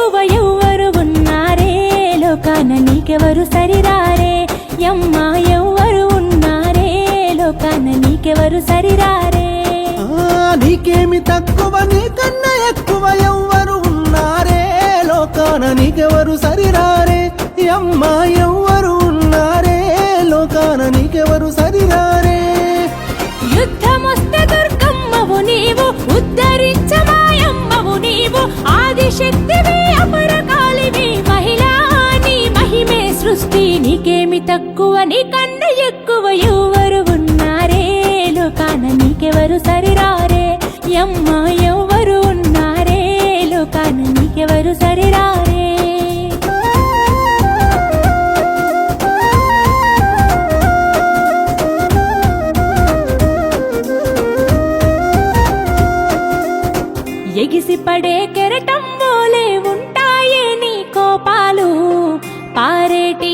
ఎక్కువ ఎవ్వరు ఉన్నారే లోకాన నీకెవరు సరిరారే యమ్మా ఎవ్వరు ఉన్నారే లోకాన నీకెవరు సరిరారే నీకేమి తక్కువ నీకన్నా ఎక్కువ ఎవ్వరు ఉన్నారే లోకాన నీకెవరు సరిరారే అమ్మా ఎవ్వరు ఉన్నారే లోకాన నీకెవరు సరిరారే యుద్ధమొస్తే దుర్గమ్మవు నీవు ఉద్ధరించమాయమ్మవు నీవు ఆదిశక్తివి అపరకాలివి మహిళా నీ మహిమే సృష్టి నీకేమి తక్కువ నీకన్నా ఎక్కువ ఎవ్వరు ఉన్నారే లోకాన నీకెవరు సరిరారే యమ్మా ఎవ్వరు ఉన్నారే లోకాన నీకెవరు సరిరారే ఎగిసి పడే కెరట